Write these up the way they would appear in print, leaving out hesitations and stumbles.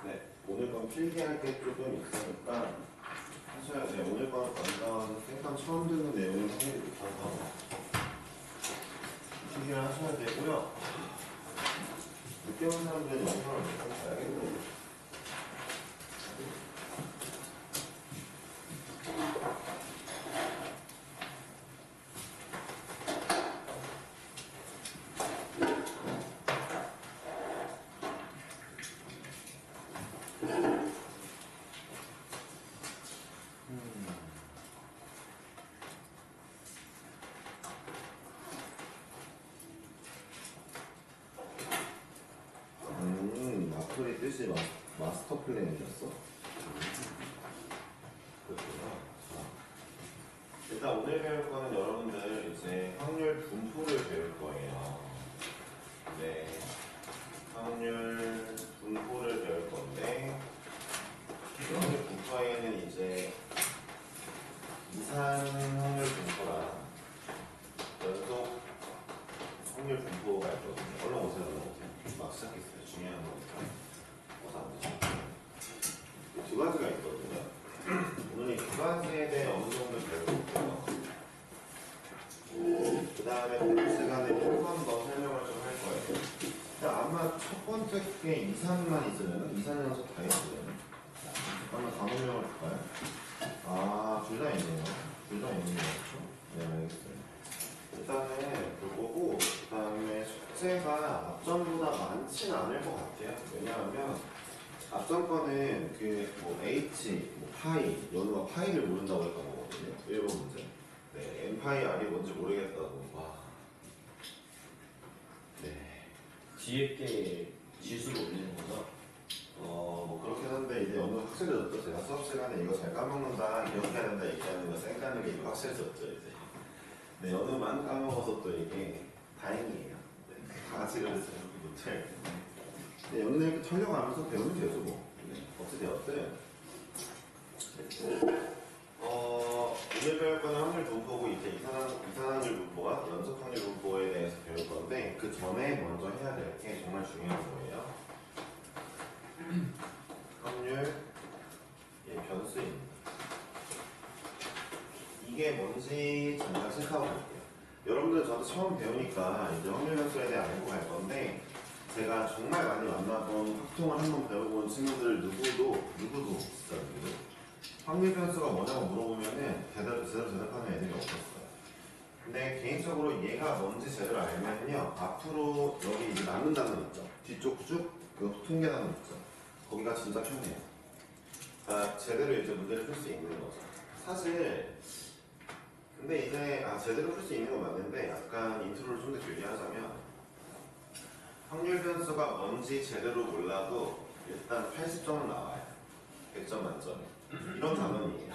네, 오늘 건 필기할 게 조금 있으니까 하셔야 돼요. 오늘 건 완전 생판 처음 듣는 내용을 확인이 못해서 필기를 하셔야 되고요. 늦게 온 사람들은 영상을 좀 봐야겠네요. 마플의 뜻이 마스터 플랜이었어? 그렇구나. 일단 오늘 배울 거는 여러분들 이제 확률 분포를 배울 거예요. 네. 확률 분포를 배울 건데, 확률 분포에는 이제 이산 확률 분포랑 연속 확률 분포가 있거든요. 얼른 오세요, 얼른 오세요. 막 시작했어요. 중요한 거니까. 안 되죠. 두 가지가 있거든요. 오늘 이 두 가지에 대해 어느 정도 배워볼게요. 그 다음에 시간에 한 번 더 설명을 좀 할 거예요. 아마 첫 번째 게 이산만 있으면, 이산 연속 다 있으면. 잠깐만 단어명을 볼까요? 아, 둘 다 있네요. 둘 다 있는 거죠? 네, 알겠어요. 일단은 그거고, 그 다음에 숙제가 앞전보다 많진 않을 것 같아요. 왜냐하면 앞전 거는 뭐 H, 뭐 파이, 연우가 파이를 모른다고 했던 거거든요. 1번 문제. 네, N 파이 R이 뭔지 모르겠다고. 와. 네. 뒤에 게 지수로 올리는 거죠? 뭐 그렇긴 한데 이제 연우 확실해졌죠. 제가 수업 시간에 이거 잘 까먹는다, 이렇게 해야 된다 얘기하는 거 쌩까는 게 이거 확실해졌죠, 이제. 네, 연우만 까먹어서 또 이게 다행이에요. 네, 다 같이 그랬어요. 못해. 네, 연우는 이렇게 털려가면서 배우면 되죠, 뭐. 네, 어찌되었든. 오늘 배울 거는 확률 분포고, 이제 이산확률 분포와 연속 확률 분포에 대해서 배울 건데, 그 전에 먼저 해야 될 게 정말 중요한 거예요. 확률, 변수입니다. 이게 뭔지 잠깐 체크하고 볼게요. 여러분들 저도 처음 배우니까 이제 확률 변수에 대해 알고 갈 건데, 제가 정말 많이 만나본 확통을 한번 배워본 친구들 누구도 진짜 누구도 확률 변수가 뭐냐고 물어보면은 제대로 대답하는 애들이 없었어요. 근데 개인적으로 얘가 뭔지 제대로 알면요, 앞으로 여기 이제 남는 단원 있죠, 뒤쪽 쭉 그 통계 단원 있죠, 거기가 진짜 편해요. 그러니까 제대로 이제 문제를 풀 수 있는 거죠. 사실 근데 이제 제대로 풀 수 있는 건 맞는데, 약간 인트로를 좀 더 길게 하자면, 확률 변수가 뭔지 제대로 몰라도 일단 80점은 나와요. 100점 만점에. 이런 단원이에요.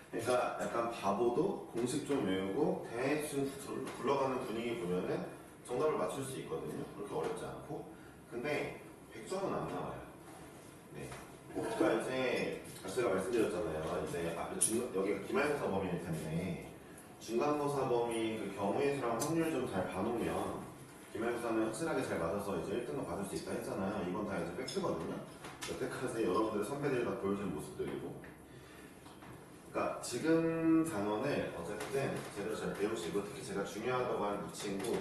그러니까 약간 바보도 공식 좀 외우고 대충 굴러가는 분위기 보면은 정답을 맞출 수 있거든요. 그렇게 어렵지 않고. 근데 100점은 안 나와요. 네. 그러니까 이제 제가 말씀드렸잖아요. 이제 여기가 기말고사 범위일 텐데, 중간고사 범위 그 경우의 수랑 확률 좀 잘 봐놓으면 기말고사는 확실하게 잘 맞아서 이제 1등급 받을 수 있다 했잖아요. 이건 다 이제 팩트거든요. 여태까지 여러분들의 선배들이 다 보여준 모습들이고. 그러니까 지금 단원을 어쨌든 제대로 잘 배우시고, 특히 제가 중요하다고 하는 이 친구,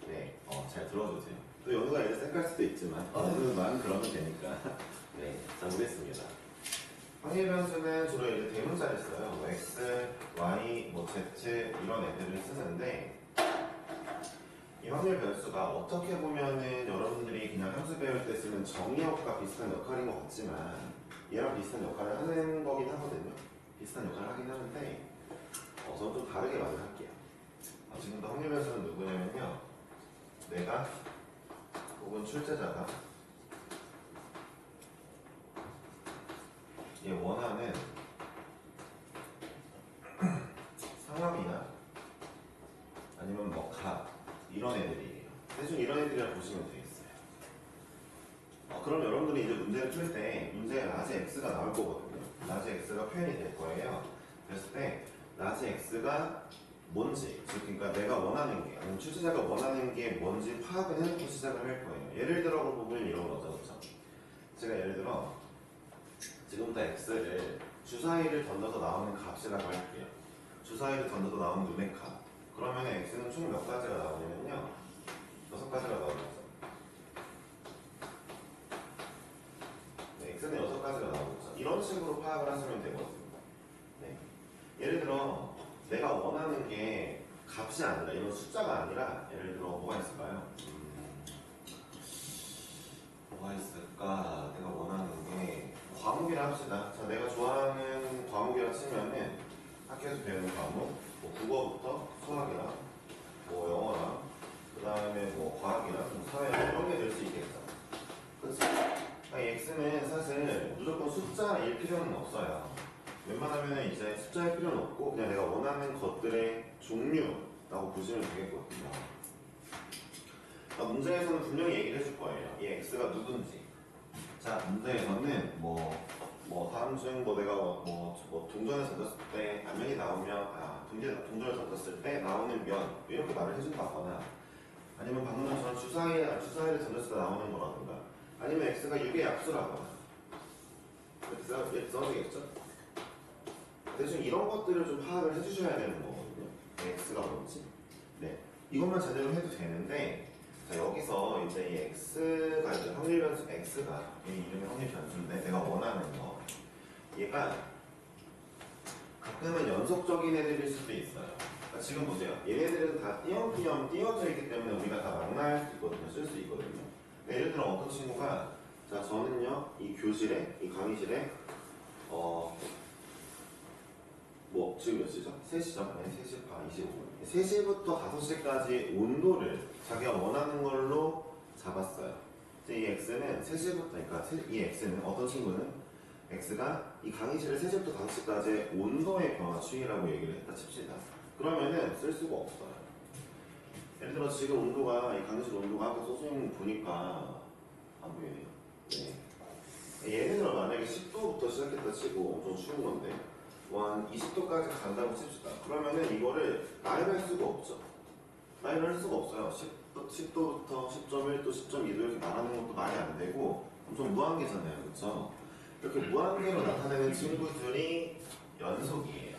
네, 잘 들어주세요. 또 연우가 이제 쌩깔 수도 있지만, 연우만 그러면 되니까. 네, 잘 보겠습니다. 확률 변수는 주로 이제 대문자를 써요. 뭐 x, y, 뭐 z 이런 애들을 쓰는데, 이 확률 변수가 어떻게 보면은 여러분들이 그냥 함수 배울 때 쓰는 정의역과 비슷한 역할인 것 같지만, 얘랑 비슷한 역할을 하는 거긴 하거든요. 비슷한 역할을 하긴 하는데, 저는 좀 다르게 말을 할게요. 지금도 확률 변수는 누구냐면요, 내가 혹은 출제자가 얘 원하는 상황이나 아니면 뭐 값, 이런 애들이에요. 대충 이런 애들이라 보시면 되겠어요. 그럼 여러분들이 이제 문제를 풀 때 문제에 라지 x가 나올 거거든요. 라지 x가 표현이 될 거예요. 그랬을 때 라지 x가 뭔지, 즉 그러니까 내가 원하는 게, 아니면 출제자가 원하는 게 뭔지 파악을 해놓고 시작을 할 거예요. 예를 들어 보면 이런 거죠, 그렇죠? 제가 주사위를 던져서 나오는 값이라고 할게요. 주사위를 던져서 나오는 눈의 값. 그러면 x는 총 몇 가지가 나오냐면요. 6가지가 나오는 거죠. 네, x는 6가지가 나오는 거죠. 이런 식으로 파악을 하시면 되거든요. 네. 예를 들어 내가 원하는 게 값이 아니라 이런 숫자가 아니라 예를 들어 뭐가 있을까요? 뭐가 있을까? 내가 원하는 게 과목이라 합시다. 자, 내가 좋아하는 과목이라 치면은 학교에서 배우는 과목, 뭐 국어부터 수학이랑 뭐 영어랑 그 다음에 뭐 과학이랑 뭐 사회랑 이런 게 될 수 있겠죠. 그렇지? x는 사실 무조건 숫자일 필요는 없어요. 웬만하면 이제 숫자일 필요는 없고 그냥 내가 원하는 것들의 종류라고 보시면 되겠거든요. 문제에서는 분명히 얘기를 해줄 거예요. 이 x가 누군지. 자, 문제에서는 뭐 다음 중 뭐 내가 뭐 동전을 던졌을 때 안면이 나오면 동전을 던졌을 때 나오는 면 이렇게 말을 해준다거나 아니면 방금 전처럼 주사위를 던졌을 때 나오는 거라든가 아니면 x가 6의 약수라거나 이렇게 써지겠죠? 대충 이런 것들을 좀 파악을 해주셔야 되는 거거든요. x가 뭔지. 네, 이것만 제대로 해도 되는데 자, 여기서 이제 이 x가 이제 확률 변수 x가 이 이름이 확률 변수인데 내가 원하는 거 얘가 가끔은 연속적인 애들일 수도 있어요. 그러니까 지금 보세요. 얘네들은 다 띄엄띄엄 띄어져 있기 때문에 우리가 다 망라할 수 있거든요. 쓸 수 있거든요. 예를 들어 어떤 친구가 자 저는요 이 교실에 이 강의실에 뭐 지금 몇 시죠? 3시죠? 네, 3시 반 25분 3시부터 5시까지 온도를 자기가 원하는 걸로 잡았어요. 이 x는 3시부터 그러니까 이 x는 어떤 친구는 x가 이 강의실을 3시부터 5시까지의 온도의 변화 추이라고 얘기를 했다 칩시다. 그러면은 쓸 수가 없어요. 예를 들어 지금 온도가 이 강의실 온도가 아까 소수인 보니까 안 보이네요. 네. 예를 들어 만약에 10도부터 시작했다 치고 좀 추운 건데 한 20도까지 간다고 칩시다. 그러면은 이거를 나이를 할 수가 없죠. 나이를 할 수가 없어요. 10도부터 10.1도, 10.2도 이렇게 말하는 것도 말이 안 되고 엄청 무한계잖아요. 그렇죠? 이렇게 무한계로 나타내는 친구들이 연속이에요.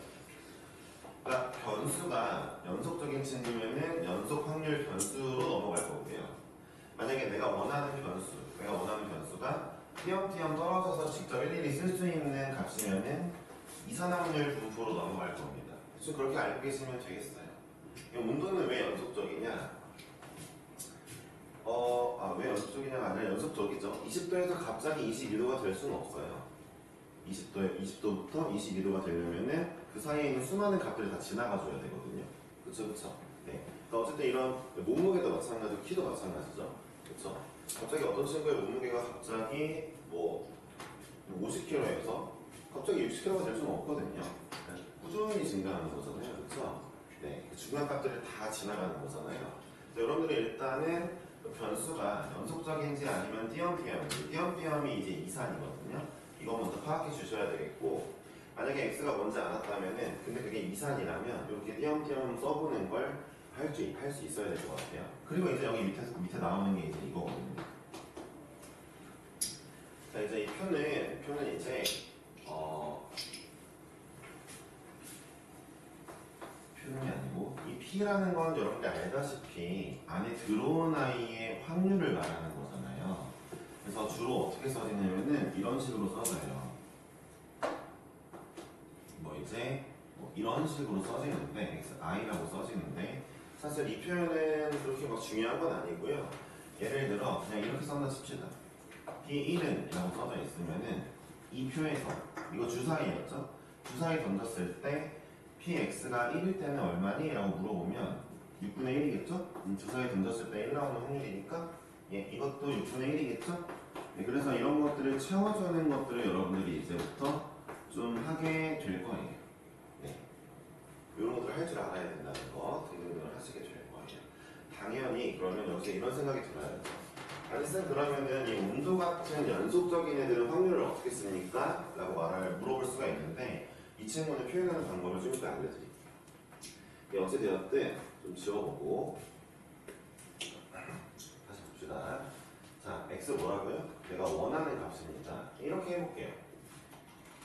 그러니까 변수가 연속적인 친구면은 연속 확률 변수로 넘어갈 거고요. 만약에 내가 원하는 변수가 띄엄띄엄 떨어져서 직접 일일이 쓸 수 있는 값이면은 이산화확률 분포로 넘어갈 겁니다. 지금 그렇게 알고 계시면 되겠어요. 온도는 왜 연속적이냐? 왜 연속적이냐가 아니라 연속적이죠. 20도에서 갑자기 22도가 될 수는 없어요. 20도부터 22도가 되려면은 그 사이에 있는 수많은 값들을 다 지나가줘야 되거든요. 그쵸? 네. 그러니까 어쨌든 이런 몸무게도 마찬가지고 키도 마찬가지죠. 그쵸? 갑자기 어떤 친구의 몸무게가 갑자기 뭐 50kg에서 갑자기 60kg가 될 수는 없거든요. 꾸준히 증가하는 거잖아요. 그쵸? 네. 중간 값들을 다 지나가는 거잖아요. 여러분들이 일단은 변수가 연속적인지 아니면 띄엄띄엄이 이제 이산이거든요. 이거 먼저 파악해 주셔야 되겠고 만약에 x가 뭔지 알았다면은 근데 그게 이산이라면 이렇게 띄엄띄엄 써보는 걸 할 수 있어야 될 것 같아요. 그리고 이제 여기 밑에 나오는 게 이제 이거거든요. 자 이제 이 표는 이제 표현이 아니고 이 P라는 건 여러분들 알다시피 안에 들어온 아이의 확률을 말하는 거잖아요. 그래서 주로 어떻게 써지냐면은 이런 식으로 써져요. 이런 식으로 써지는데 I라고 써지는데 사실 이 표현은 그렇게 막 중요한 건 아니고요. 예를 들어 그냥 이렇게 썼나 칩시다. P1은 이라고 써져 있으면은 이 표에서 이거 주사위였죠? 주사위 던졌을 때 px가 1일 때는 얼마니? 라고 물어보면 6분의 1이겠죠? 주사위 던졌을 때 1 나오는 확률이니까 이것도 6분의 1이겠죠? 네, 그래서 이런 것들을 채워주는 것들을 여러분들이 이제부터 좀 하게 될 거예요. 네. 이런 것들을 할 줄 알아야 된다는 거 등등을 하시게 될 거예요. 당연히 그러면 여기서 이런 생각이 들어요. 아니 쌤 그러면은 이 온도 같은 연속적인 애들은 확률을 어떻게 씁니까? 라고 물어볼 수가 있는데 이 친구는 표현하는 방법을 좀 이따 알려드릴게요. 어찌되었든 좀 지워보고 다시 봅시다. 자, x 뭐라고요? 내가 원하는 값입니다. 이렇게 해볼게요.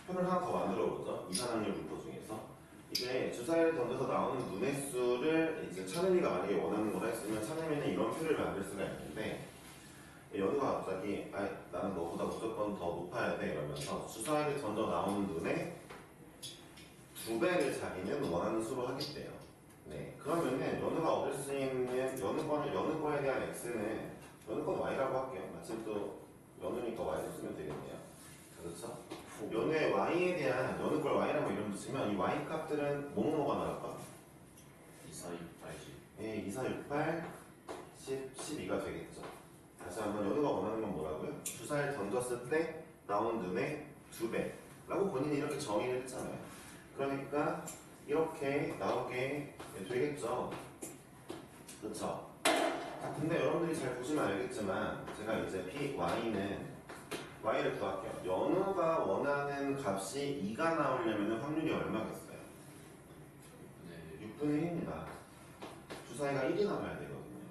표를 하나 더 만들어 보죠. 이산확률 분포 중에서 이제 주사위를 던져서 나오는 눈의 수를 이제 차림이가 만약에 원하는 거라 했으면 차림이는 이런 표를 만들 수가 있는데 연우가 갑자기 나는 너보다 무조건 더 높아야 돼 이러면서 주사위를 던져 나오는 눈에 2배를 자기는 원하는 수로 하겠대요. 네, 그러면은 연우가 얻을 수 있는 연우 거에 대한 x는 연우 건 y라고 할게요. 마침 또 연우니까 y를 쓰면 되겠네요. 그렇죠? 연우의 y에 대한 연우 걸 y라고 이름 붙이면 이 y 값들은 뭐가 나올까? 2, 4, 6, 8, 10. 예, 2, 4, 6, 8, 10, 12가 되겠죠. 다시 한번 연우가 원하는 건 뭐라고요? 주사위를 던졌을 때 나온 눈의 2배라고 본인이 이렇게 정의를 했잖아요. 그러니까 이렇게 나오게 되겠죠. 그렇죠? 근데 여러분들이 잘 보시면 알겠지만 제가 이제 y를 구할게요. 연우가 원하는 값이 2가 나오려면 확률이 얼마겠어요? 네. 6분의 1입니다. 주사위가 1이 나와야 되거든요.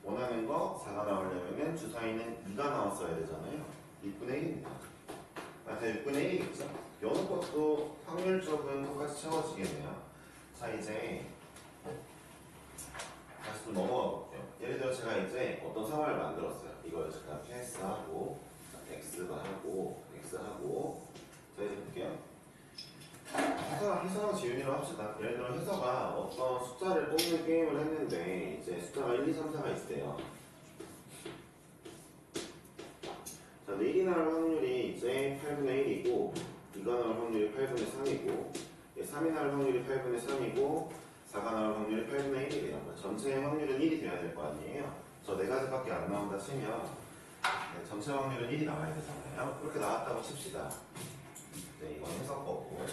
원하는 거 4가 나오려면 주사위는 2가 나왔어야 되잖아요. 6분의 1입니다. 다 6분의 1이겠죠? 연우 것도 확률적은 똑같이 채워지겠네요. 자, 이제 다시 좀 넘어가 볼게요. 예를 들어 제가 이제 어떤 상황을 만들었어요. 이걸 제가 패스하고 x가 하고 x하고 자, 이제 볼게요. 해서랑 지윤이라고 합시다. 예를 들어 해서가 어떤 숫자를 뽑는 게임을 했는데 이제 숫자가 1, 2, 3, 4가 있대요. 자, 1이 나올 확률이 이제 8분의 1이고 2가 나올 확률이 8분의 3이고 3이 나올 확률이 8분의 3이고 4가 나올 확률이 8분의 1이래요. 전체의 확률은 1이 돼야 될 거 아니에요. 저 4가지밖에 안 나온다 치면 전체 확률은 1이 나와야 되잖아요. 그렇게 나왔다고 칩시다. 네, 이건 해석 거고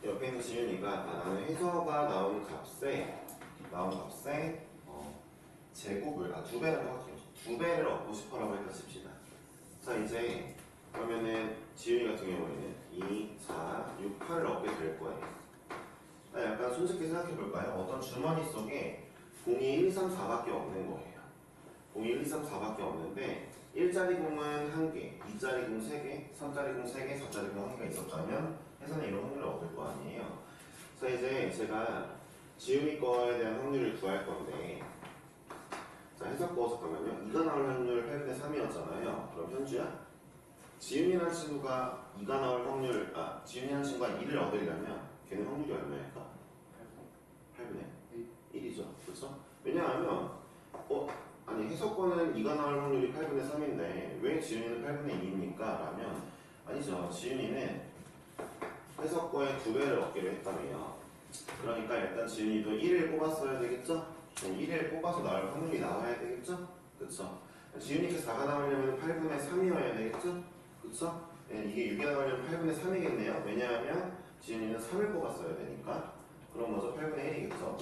옆에 있는 지윤이가 나는 해서가 나온 값에 제곱을 2배라고 할게요. 2배를 얻고 싶어라고 했다 칩시다. 자, 이제 그러면은 지윤이 같은 경우에는 2, 4, 6, 8을 얻게 될 거예요. 약간 손쉽게 생각해 볼까요? 어떤 주머니 속에 공이 1, 2, 3, 4밖에 없는 거예요. 공이 1, 2, 3, 4밖에 없는데 1짜리 공은 1개, 2짜리 공 3개, 3짜리 공 3개, 4짜리 공 1개가 있었다면 해서는 이런 확률을 얻을 거 아니에요. 자, 이제 제가 지윤이 거에 대한 확률을 구할 건데 자, 해석 거 잠깐만요. 2가 나올 확률 8분의 3이었잖아요. 그럼 현주야 지윤이라는 친구가 2가 나올 확률 지윤이라는 친구가 2를 얻으려면 걔는 확률이 얼마일까? 8분의 1이죠. 그렇죠? 왜냐하면 해석권은 2가 나올 확률이 8분의 3인데 왜 지윤이는 8분의 2입니까? 라면 아니죠. 지윤이는 해석권의 2배를 얻기로 했다며요. 그러니까 일단 지윤이도 1을 뽑았어야 되겠죠? 1을 뽑아서 나올 확률이 나와야 되겠죠? 그쵸? 지윤이께 4가 나오려면 8분의 3이어야 되겠죠? 그쵸? 이게 6이 나오려면 8분의 3이겠네요. 왜냐하면 지윤이는 3을 뽑았어야 되니까. 그럼 먼저 8분의 1이겠죠?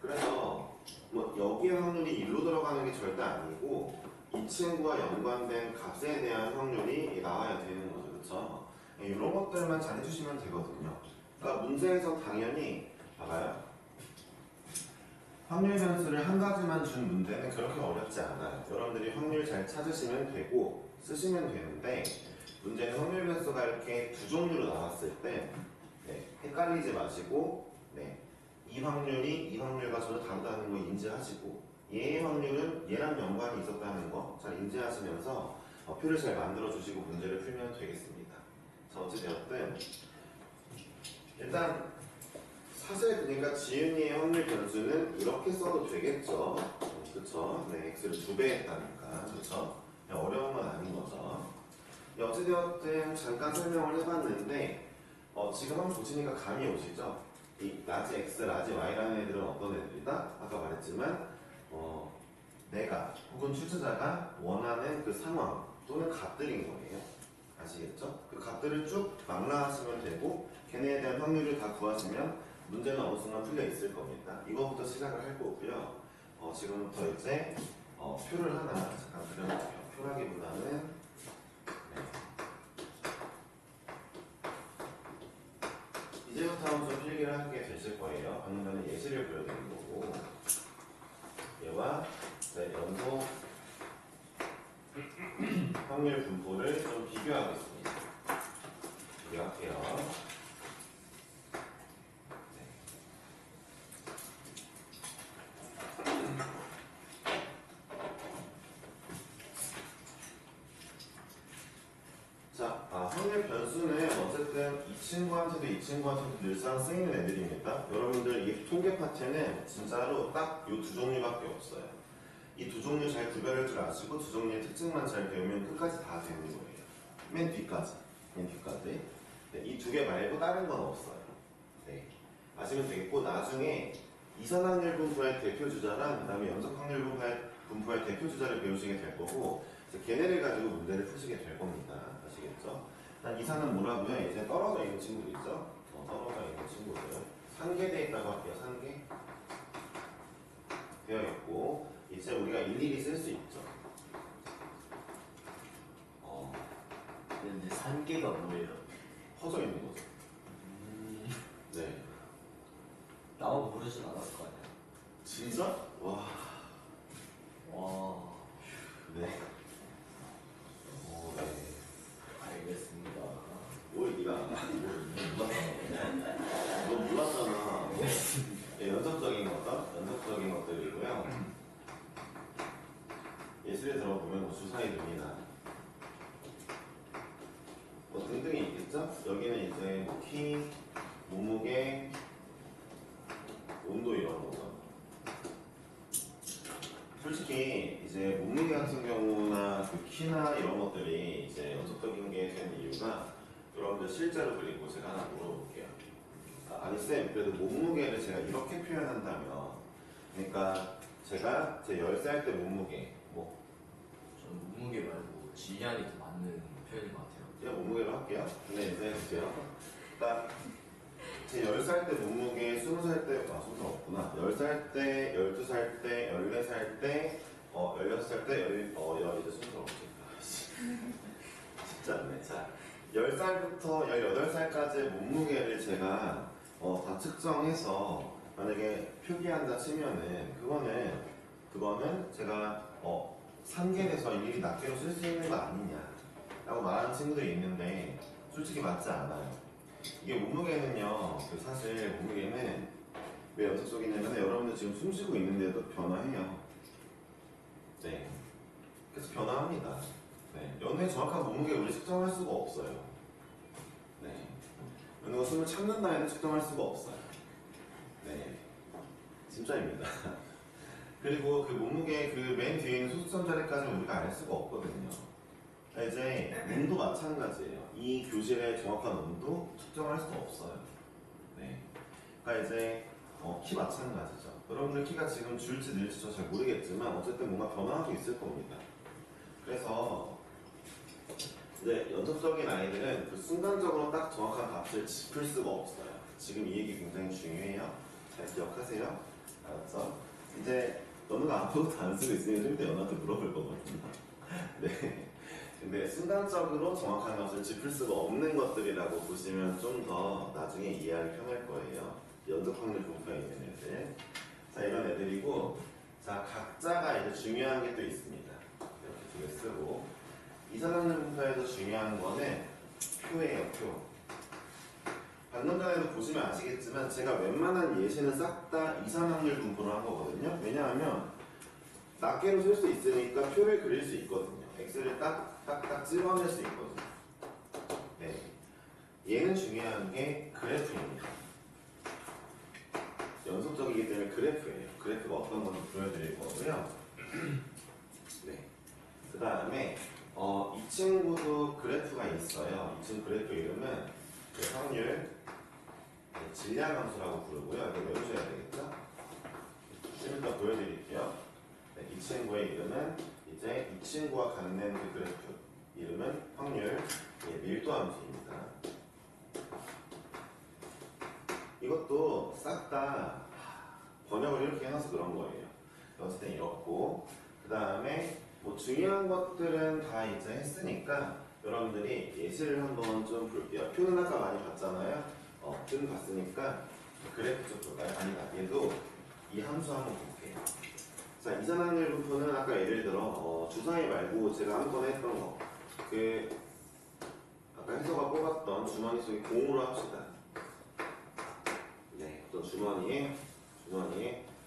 그래서 여기의 확률이 1로 들어가는 게 절대 아니고 이 친구와 연관된 값에 대한 확률이 나와야 되는 거죠. 그쵸? 이런 것들만 잘 해주시면 되거든요. 그러니까 문제에서 당연히 봐봐요. 확률 변수를 한 가지만 준 문제는 그렇게 어렵지 않아요. 여러분들이 확률 잘 찾으시면 되고 쓰시면 되는데 문제는 확률 변수가 이렇게 두 종류로 나왔을 때 헷갈리지 마시고 이 확률이 이 확률과 전혀 다르다는 거 인지하시고 얘의 확률은 얘랑 연관이 있었다는 거 잘 인지하시면서 표를 잘 만들어 주시고 문제를 풀면 되겠습니다. 자, 어찌되었든 일단 사실 그러니까 지윤이의 확률 변수는 이렇게 써도 되겠죠. 그쵸? x를 2배 했다니까. 그쵸? 어려운 건 아닌 거죠. 어찌되었든 잠깐 설명을 해봤는데 지금 한번 보시니까 감이 오시죠? 이 라지 x, 라지 y라는 애들은 어떤 애들이다? 아까 말했지만 내가 혹은 출제자가 원하는 그 상황 또는 값들인 거예요. 아시겠죠? 그 값들을 쭉 망라하시면 되고 걔네에 대한 확률을 다 구하시면 문제는 어느 순간 풀려 있을 겁니다. 이거부터 시작을 할 거고요. 지금부터 이제 표를 하나 잠깐 그려볼게요. 표라기보다는 이제부터 한번 좀 필기를 하게 되실 거예요. 방금 전에 예시를 보여드린 거고 얘와 연속 확률 분포를 좀 비교하겠습니다. 할게요. 자, 확률 변수는 어쨌든 이 친구한테도 이 친구한테도 늘상 쓰이는 애들입니다. 여러분들 이 통계 파트는 진짜로 딱 이 두 종류밖에 없어요. 이 두 종류 잘 구별할 줄 아시고 두 종류의 특징만 잘 배우면 끝까지 다 되는 거예요. 맨 뒤까지. 네, 이 두 개 말고 다른 건 없어요. 네, 아시면 되겠고 나중에 이산확률 분포의 대표 주자랑 그 다음에 연속확률 분포의 대표 주자를 배우시게 될 거고 걔네를 가지고 문제를 푸시게 될 겁니다. 아시겠죠? 난 이산은 뭐라고요? 이제 떨어져 있는 친구들 있죠? 떨어져 있는 친구들 산계되어 있다고 할게요. 산계 되어 있고 이제 우리가 일일이 쓸 수 있죠. 근데 산계가 뭐예요? 퍼져 있는 거죠. 네. 나만 모르진 않았을 거 아니야. 진짜? 와. 와. 네. 네. 알겠습니다. 뭘 니가 너 몰랐잖아. 예, 연속적인 것들이고요. 예술에 들어보면 뭐 주사위 등이나 뭐 등등이 있겠죠? 여기는 이제 키, 몸무게, 온도 이런 거죠. 솔직히 이제 몸무게 같은 경우나 그 키나 이런 것들이 이제 연속적인 게 된 이유가 여러분들 실제로 그리고 제가 하나 물어볼게요. 아니 쌤 그래도 몸무게를 제가 이렇게 표현한다면 그러니까 제가 제 10살 때 몸무게 뭐 저는 몸무게 말고 질량이 더 맞는 표현인 것 같아요. 그냥 몸무게로 할게요. 근데 이제 해주세요. 그러니까 제 10살 때 몸무게 20살 때 20살 없구나. 10살 때, 12살 때, 14살 때, 16살 때, 이제 20살 없겠다. 쉽지 않네. 자, 10살부터 18살까지의 몸무게를 제가 다 측정해서 만약에 표기한다 치면은 그거는 제가 산계에서 일일이 낱개로 쓸 수 있는 거 아니냐 라고 말하는 친구들이 있는데 솔직히 맞지 않아요. 이게 몸무게는요, 사실 몸무게는 왜 연속적이냐면 여러분들 지금 숨 쉬고 있는데도 변화해요. 네. 그래서 변화합니다. 네. 연우의 정확한 몸무게 우리 측정할 수가 없어요. 네. 연우가 숨을 참는다 해도 측정할 수가 없어요. 네. 진짜입니다. 그리고 그 몸무게 그 맨 뒤에 있는 소수점 자리까지는 우리가 알 수가 없거든요. 이제 온도 마찬가지예요. 이 교실의 정확한 온도 측정할 수 없어요. 네. 그러니까 이제 키 마찬가지죠. 여러분들 키가 지금 줄지 늘지 저 잘 모르겠지만 어쨌든 뭔가 변화하고 있을 겁니다. 그래서 이제 연속적인 아이들은 그 순간적으로 딱 정확한 값을 짚을 수가 없어요. 지금 이 얘기 굉장히 중요해요. 잘 기억하세요. 알았죠? 이제 연우가 아무것도 안 쓰고 있으면 좀 이따 연우한테 물어볼 거거든요. 네. 근데 순간적으로 정확한 값을 짚을 수가 없는 것들이라고 보시면 좀 더 나중에 이해하기 편할 거예요. 연속 확률 분포에 있는 애들. 자, 이런 애들이고, 자, 각자가 이제 중요한 게 또 있습니다. 이렇게 두 개 쓰고. 이산확률 분포에서 중요한 거는 표예요, 표. 방금 전에도 보시면 아시겠지만, 제가 웬만한 예시는 싹 다 이산확률 분포로 한 거거든요. 왜냐하면, 낱개로 쓸 수 있으니까 표를 그릴 수 있거든요. X를 딱딱딱 찍어낼 수 있거든요. 네. 얘는 중요한 게 그래프입니다. 연속적이기 때문에 그래프예요. 그래프가 어떤 건지 보여드릴 거고요. 네. 그 다음에 이 친구도 그래프가 있어요. 이 친구 그래프 이름은 그 확률 질량함수라고 부르고요. 이거 외우셔야 되겠죠? 좀 이따 보여드릴게요. 네, 이 친구의 이름은 이제 이 친구와 같는 그 그래프 이름은 확률 밀도함수입니다. 이것도 싹 다 번역을 이렇게 해놔서 그런 거예요. 어쨌든 이렇고 그 다음에 뭐 중요한 것들은 다 이제 했으니까 여러분들이 예시를 한번 좀 볼게요. 표는 아까 많이 봤잖아요. 표는 봤으니까 그래프 좀 볼까요? 아니다. 얘도 이 함수 한번 볼게요. 자, 이산확률 분포는 아까 예를 들어 주사위 말고 제가 한 번에 했던 거 아까 해서가 뽑았던 주머니 속에 공으로 합시다. 네, 어떤 주머니에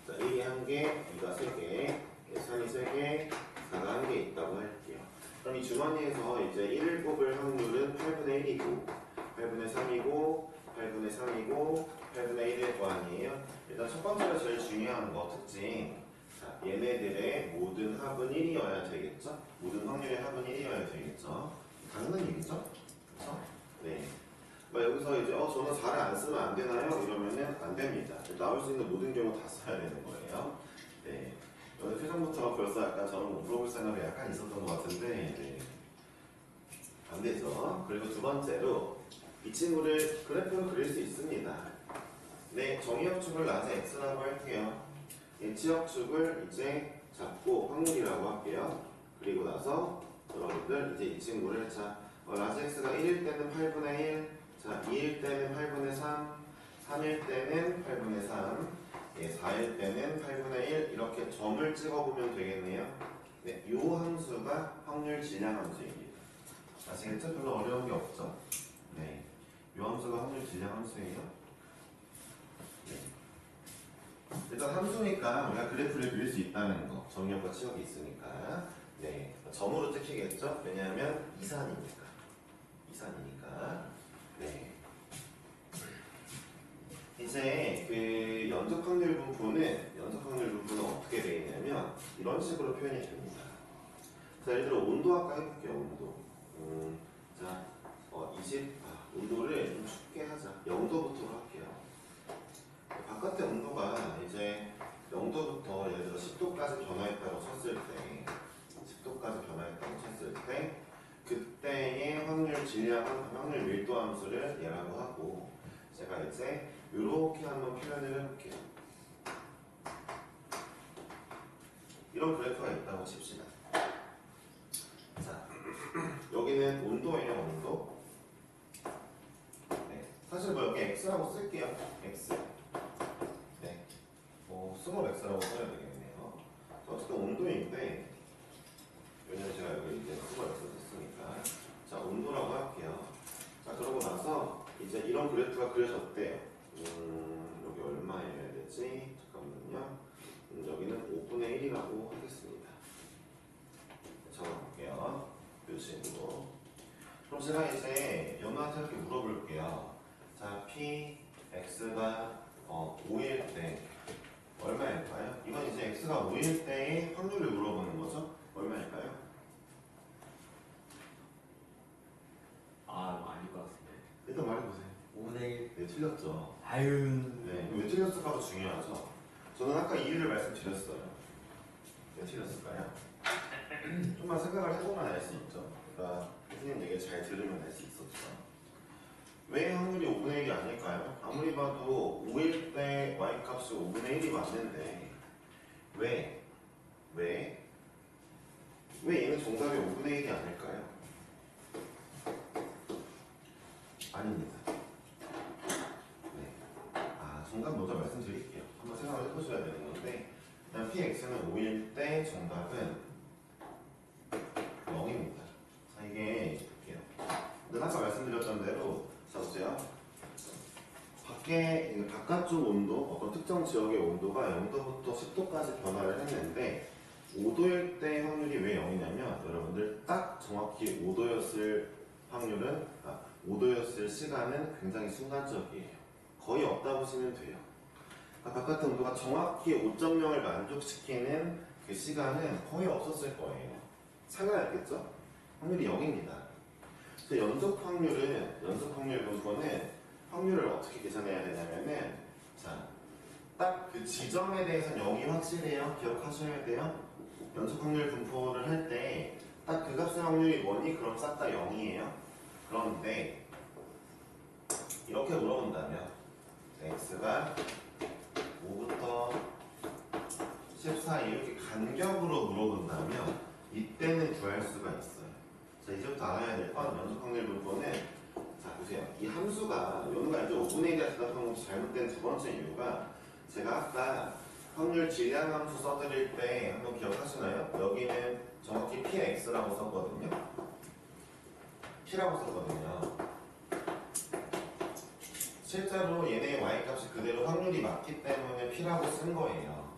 자, 1이 1개, 2가 3개, 3이 3개, 4가 1개 있다고 할게요. 그럼 이 주머니에서 이제 1을 뽑을 확률은 8분의 1이고 8분의 3이고 8분의 3이고 8분의 1일 거 아니에요? 일단 첫 번째가 제일 중요한 거 특징. 자, 얘네들의 모든 합은 1이어야 되겠죠? 모든 확률의 합은 1이어야 되겠죠? 당연한 얘기죠? 그렇죠? 네. 여기서 이제 저는 4를 안 쓰면 안 되나요? 이러면은 안 됩니다. 나올 수 있는 모든 경우 다 써야 되는 거예요. 네. 오늘 표정부터 벌써 약간 저는 물어볼 생각이 약간 있었던 것 같은데 네. 안 되죠. 그리고 두 번째로 이 친구를 그래프로 그릴 수 있습니다. 네, 정의역축을 낮에 x라고 할게요. 치역축을 이제 잡고 확률이라고 할게요. 그리고 나서 여러분들 이제 이 친구를 라지 x가 1일 때는 8분의 1, 자 2일 때는 8분의 3, 3일 때는 8분의 3, 4일 때는 8분의 1 이렇게 점을 찍어보면 되겠네요. 네, 이 함수가 확률 질량 함수입니다. 아시겠죠? 별로 어려운 게 없죠? 네, 이 함수가 확률 질량 함수예요. 네. 일단 함수니까 우리가 그래프를 그릴 수 있다는 거, 정의역과 치역이 있으니까 네, 점으로 찍히겠죠? 왜냐하면 이산이니까. 네. 이제 그 연속 확률 분포는 어떻게 되어 있냐면 이런 식으로 표현이 됩니다. 자, 예를 들어 온도 아까 해볼게요. 온도. 자, 20 온도를 좀 춥게 하자. 0도부터 할게요. 바깥의 온도가 이제 0도부터 예를 들어 10도까지 변화했다고 쳤을 때 그때의 확률 질량, 확률 밀도 함수를 얘라고 하고 제가 이제 이렇게 한번 표현을 해볼게요. 이런 그래프가 있다고 칩시다. 자, 여기는 온도예요, 온도. 네, 사실 여기 x라고 쓸게요. x. 네, 스몰 x라고 써야 되겠네요. 어쨌든 온도인데 왜냐면 제가 여기 이제 스몰 x 썼으니까 자, 온도라고 할게요. 자, 그러고 나서 이제 이런 그래프가 그려졌대요. 여기 얼마여야 되지? 잠깐만요. 여기는 5분의 1이라고 하겠습니다. 적어볼게요. 이 식으로. 그럼 제가 이제 연우한테 이렇게 물어볼게요. 자, p, x가 5일 때 얼마일까요? 이건 이제 x가 5일 때의 확률을 물어보는 거죠? 얼마일까요? 아닐 것 같은데. 일단 말해보세요. 5분의 1. 네, 틀렸죠. 아유. 네, 왜 틀렸을까가 중요하죠. 저는 아까 이유를 말씀드렸어요. 왜 틀렸을까요? 좀만 생각을 해보면 알 수 있죠. 그러니까 선생님 얘기 잘 들으면 알 수 있었죠. 왜 확률이 5분의 1이 아닐까요? 아무리 봐도 5일 때 y값이 5분의 1이 맞는데 왜 얘는 정답이 5분의 1이 아닐까요? 아닙니다. 네. 정답 먼저 말씀드릴게요. 한번 생각을 해보셔야 되는 건데 일단 px는 5일 때 정답은 0입니다. 자, 이게 볼게요. 근데 아까 말씀드렸던 대로 자 보세요. 바깥쪽 온도, 어떤 특정 지역의 온도가 0도부터 10도까지 변화를 했는데 5도일 때 확률이 왜 0이냐면 여러분들 딱 정확히 5도였을 확률은 5도였을 시간은 굉장히 순간적이에요. 거의 없다 보시면 돼요. 바깥의 온도가 정확히 5.0을 만족시키는 그 시간은 거의 없었을 거예요. 상관없겠죠? 확률이 0입니다. 연속 확률 분포는 확률을 어떻게 계산해야 되냐면은 딱 그 지점에 대해서는 0이 확실해요. 기억하셔야 돼요. 연속 확률 분포를 할 때 딱 그 값의 확률이 뭐니? 그럼 싹 다 0이에요. 그런데 이렇게 물어본다면 x가 5부터 10 사이 이렇게 간격으로 물어본다면 이때는 구할 수가 있어요. 자, 이제부터 알아야 될 건 연속 확률 분포는 자 보세요. 이 함수가 연우가 이제 5분의 1이라 대답한 것이 잘못된 두 번째 이유가 제가 아까 확률 질량 함수 써드릴 때 한번 기억하시나요? 여기는 정확히 px라고 썼거든요. p라고 썼거든요. 실제로 얘네의 y값이 그대로 확률이 맞기 때문에 p라고 쓴 거예요.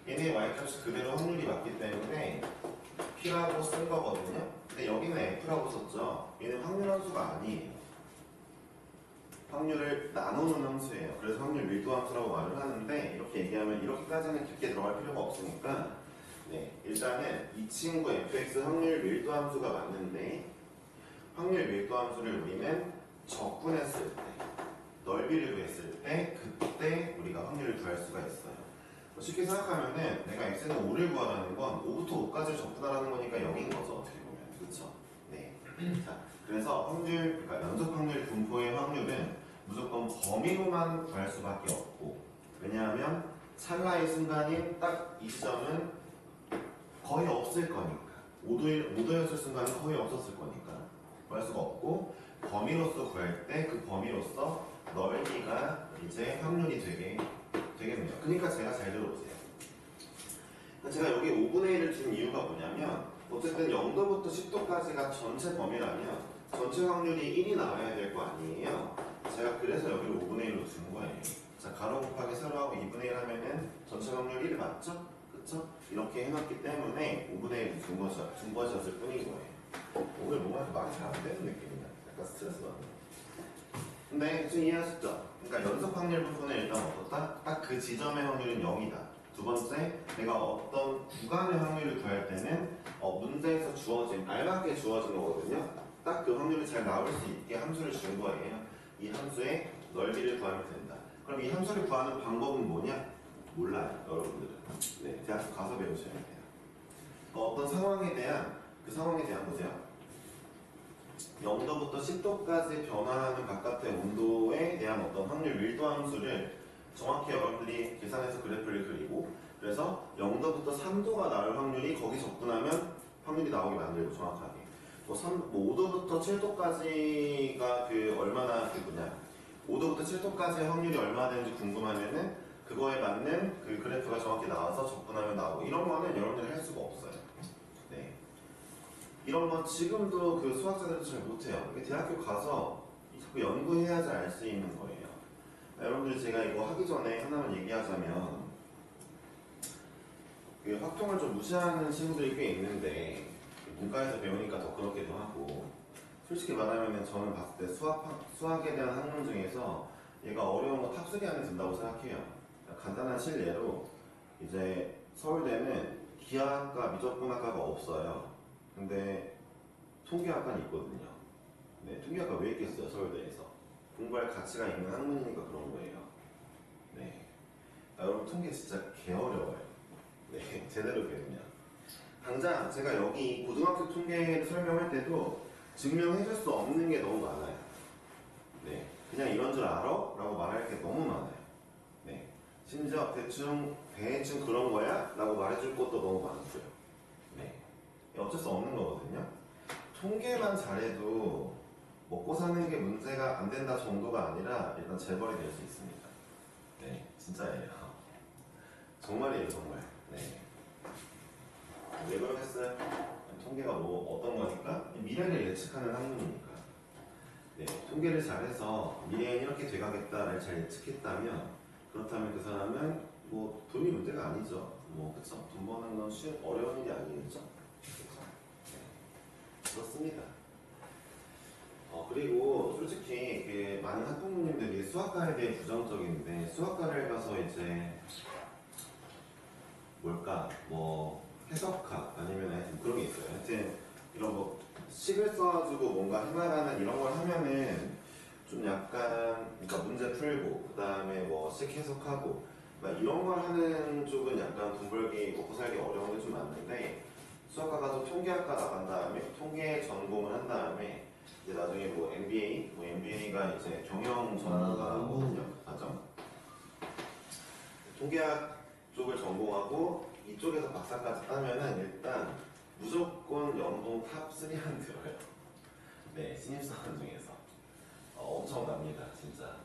얘네의 y값이 그대로 확률이 맞기 때문에 p라고 쓴 거거든요. 근데 여기는 f라고 썼죠. 얘는 확률 함수가 아니에요. 확률을 나누는 함수예요. 그래서 확률 밀도 함수라고 말을 하는데 이렇게 얘기하면 이렇게까지는 깊게 들어갈 필요가 없으니까 네, 일단은 이 친구 fx 확률 밀도 함수가 맞는데 확률 밀도 함수를 우리는 적분했을 때 넓이를 구했을 때 그때 우리가 확률을 구할 수가 있어요. 쉽게 생각하면은 내가 x는 5를 구하라는 건 5부터 5까지 적분하라는 거니까 0인 거죠. 어떻게 보면. 그렇죠? 네. 자, 그래서 확률, 그러니까 연속 확률 분포의 확률은 무조건 범위로만 구할 수밖에 없고 왜냐하면 찰나의 순간인 딱 이 시점은 거의 없을 거니까 5도였을 순간은 거의 없었을 거니까 구할 수가 없고 범위로서 구할 때 그 범위로서 넓이가 이제 확률이 되겠네요. 그러니까 제가 잘 들어보세요. 제가 여기 5분의 1을 준 이유가 뭐냐면 어쨌든 0도부터 10도까지가 전체 범위라면 전체 확률이 1이 나와야 될 거 아니에요. 제가 그래서 여기를 5분의 1로 준 거예요. 자, 가로 곱하기 세로하고 2분의 1 하면은 전체 확률 1이 맞죠? 그쵸? 이렇게 해놨기 때문에 5분의 1을 준 것이었을 뿐인 거예요. 오늘 뭔가 말이 잘 안 되는 느낌이야. 약간 스트레스 받는. 근데 대충 이해하셨죠? 그러니까 연속 확률 부분은 일단 어떻다? 딱 그 지점의 확률은 0이다. 두 번째, 내가 어떤 구간의 확률을 구할 때는 문제에서 주어진, 알맞게 주어진 거거든요. 딱 그 확률이 잘 나올 수 있게 함수를 준 거예요. 이 함수의 넓이를 구하면 된다. 그럼 이 함수를 구하는 방법은 뭐냐? 몰라요, 여러분들은. 네, 대학교 가서 배우셔야 돼요. 어떤 상황에 대한, 그 상황에 대한 보세요. 0도부터 10도까지 변화하는 바깥의 온도에 대한 어떤 확률 밀도 함수를 정확히 여러분들이 계산해서 그래프를 그리고 그래서 0도부터 3도가 나올 확률이 거기 접근하면 확률이 나오게 만들고 정확하게 뭐 5도부터 7도까지가 그 얼마나 그거냐 5도부터 7도까지의 확률이 얼마나 되는지 궁금하면은 그거에 맞는 그 그래프가 정확히 나와서 접근하면 나오고 이런 거는 여러분들이 할 수가 없어요. 네. 이런 건 지금도 그 수학자들도 잘 못해요. 대학교 가서 자꾸 연구해야지 알 수 있는 거예요. 여러분들 제가 이거 하기 전에 하나만 얘기하자면 그 확통을 좀 무시하는 친구들이 꽤 있는데 문과에서 배우니까 더 그렇기도 하고 솔직히 말하면 저는 봤을 때 수학에 대한 학문 중에서 얘가 어려운 거 탑3 안에 든다고 생각해요. 간단한 실례로 이제 서울대는 기하학과, 미적분학과가 없어요. 근데 통계학과는 있거든요. 네, 통계학과 왜 있겠어요, 서울대에서? 공부할 가치가 있는 학문이니까 그런 거예요. 네. 여러분, 통계 진짜 개어려워요. 네, 제대로 배우면. 당장 제가 여기 고등학교 통계를 설명할 때도 증명해줄 수 없는 게 너무 많아요. 네. 그냥 이런 줄 알아? 라고 말할 게 너무 많아요. 네. 심지어 대충 그런 거야? 라고 말해줄 것도 너무 많고요. 네. 어쩔 수 없는 거거든요. 통계만 잘해도 먹고 사는 게 문제가 안 된다 정도가 아니라 일단 재벌이 될 수 있습니다. 네, 진짜예요. 정말이에요, 정말. 네. 왜 그러겠어요? 통계가 뭐 어떤 거니까? 미래를 예측하는 학문이니까. 네, 통계를 잘해서 미래엔 이렇게 돼가겠다를 잘 예측했다면 그렇다면 그 사람은 뭐 돈이 문제가 아니죠. 뭐 그쵸? 돈 버는 건 어려운 일이 아니겠죠. 그쵸? 네. 그렇습니다. 그리고 솔직히 그 많은 학부모님들이 수학과에 대해 부정적인데 수학과를 가서 이제 뭘까 뭐 해석학 아니면 하여튼 그런 게 있어요. 하여튼 이런 뭐 식을 써가지고 뭔가 해나가는 이런 걸 하면은 좀 약간 그러니까 문제 풀고 그 다음에 뭐 식 해석하고 막 이런 걸 하는 쪽은 약간 돈 벌기 먹고 살기 어려운 게 좀 많은데 수학과 가서 통계학과 나간 다음에 통계 전공을 한 다음에 이제 나중에 뭐 MBA가 이제 경영 전문가거든요. 맞죠? 통계학 쪽을 전공하고 이쪽에서 박사까지 따면은 일단 무조건 연봉 탑3 안 들어요. 네, 신입사원 중에서 엄청납니다, 진짜.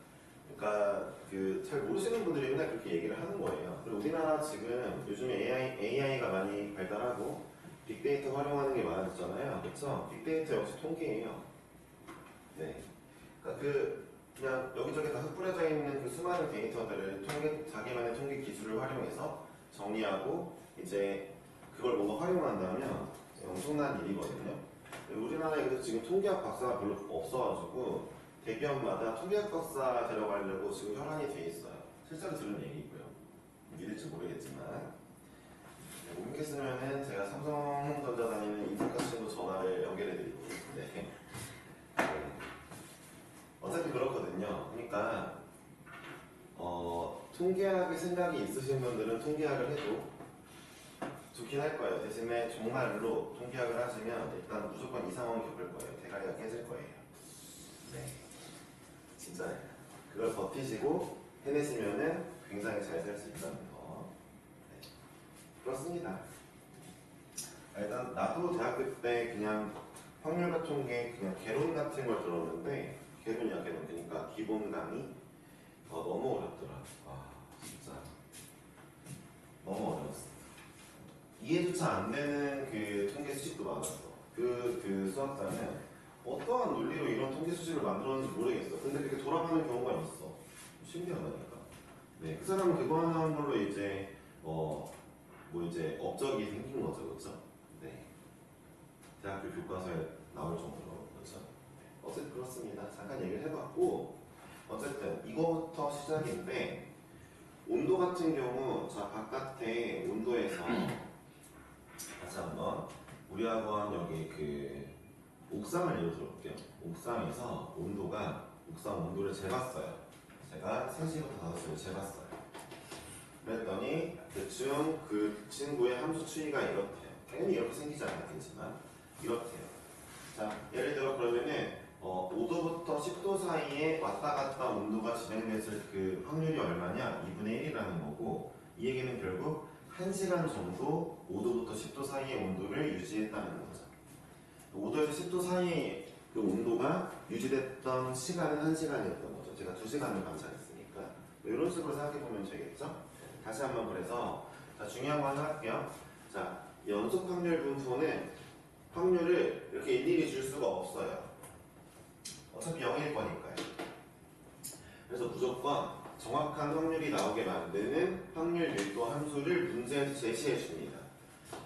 그러니까 그 잘 모르시는 분들이 맨날 그렇게 얘기를 하는 거예요. 그리고 우리나라 지금 요즘에 AI가 많이 발달하고 빅데이터 활용하는 게 많아졌잖아요. 그렇죠? 빅데이터 역시 통계예요. 네. 그러니까 그 그냥 여기저기 다 흩뿌려져 있는 그 수많은 데이터들을 자기만의 통계 기술을 활용해서 정리하고 이제 그걸 뭔가 활용한다면 엄청난 일이거든요. 우리나라에 그래서 지금 통계학 박사가 별로 없어가지고 대기업마다 통계학 박사 데려가려고 지금 혈안이 돼 있어요. 실제로 들은 얘기고요. 믿을지 모르겠지만 못 믿겠으면은 제가 삼성전자 다니는 인터카 친구 전화를 연결해드리고 네. 어차피 그렇거든요. 그러니까 통계학의 생각이 있으신 분들은 통계학을 해도 좋긴 할 거예요. 대신에 정말로 통계학을 하시면 일단 무조건 이 상황을 겪을 거예요. 대가리가 깨질 거예요. 네, 진짜 그걸 버티시고 해내시면은 굉장히 잘 살 수 있다는 거. 네. 그렇습니다. 일단 나도 대학교 때 그냥 확률과 통계 그냥 개론 같은 걸 들었는데 개론이야 개론. 그러니까 기본 강의 너무 어렵더라. 아 진짜 너무 어려웠어. 이해조차 안 되는 그 통계 수식도 많았어. 그 수학자는 어떠한 논리로 이런 통계 수식을 만들었는지 모르겠어. 근데 그렇게 돌아가는 경우가 있어. 신기하다니까. 네, 그 사람은 그거 하나 한 걸로 이제 뭐 이제 업적이 생긴 거죠, 그렇죠? 네. 대학교 교과서에 나올 정도로 그렇죠. 네. 어쨌든 그렇습니다. 잠깐 얘기를 해봤고 어쨌든 이거부터 시작인데 온도 같은 경우 자 바깥에 온도에서 다시 한번 우리 학원 여기 그 옥상을 예로 들어볼게요. 옥상에서 옥상 온도를 재봤어요. 제가 3시부터 5시를 재봤어요. 그랬더니 대충 그 친구의 함수 추이가 이렇대요. 당연히 이렇게 생기지 않았겠지만 이렇대요. 자 예를 들어 그러면은 5도부터 10도 사이에 왔다 갔다 온도가 진행됐을 그 확률이 얼마냐? 2분의 1이라는 거고 이 얘기는 결국 1시간 정도 5도부터 10도 사이의 온도를 유지했다는 거죠. 5도에서 10도 사이의 그 온도가 유지됐던 시간은 1시간이었던 거죠. 제가 2시간을 관찰했으니까. 이런 식으로 생각해보면 되겠죠? 다시 한번 그래서 자, 중요한 거 하나 할게요. 자, 연속 확률 분포는 확률을 이렇게 일일이 줄 수가 없어요. 어차피 0일 거니까요. 그래서 무조건 정확한 확률이 나오게 만드는 확률 밀도 함수를 문제에서 제시해 줍니다.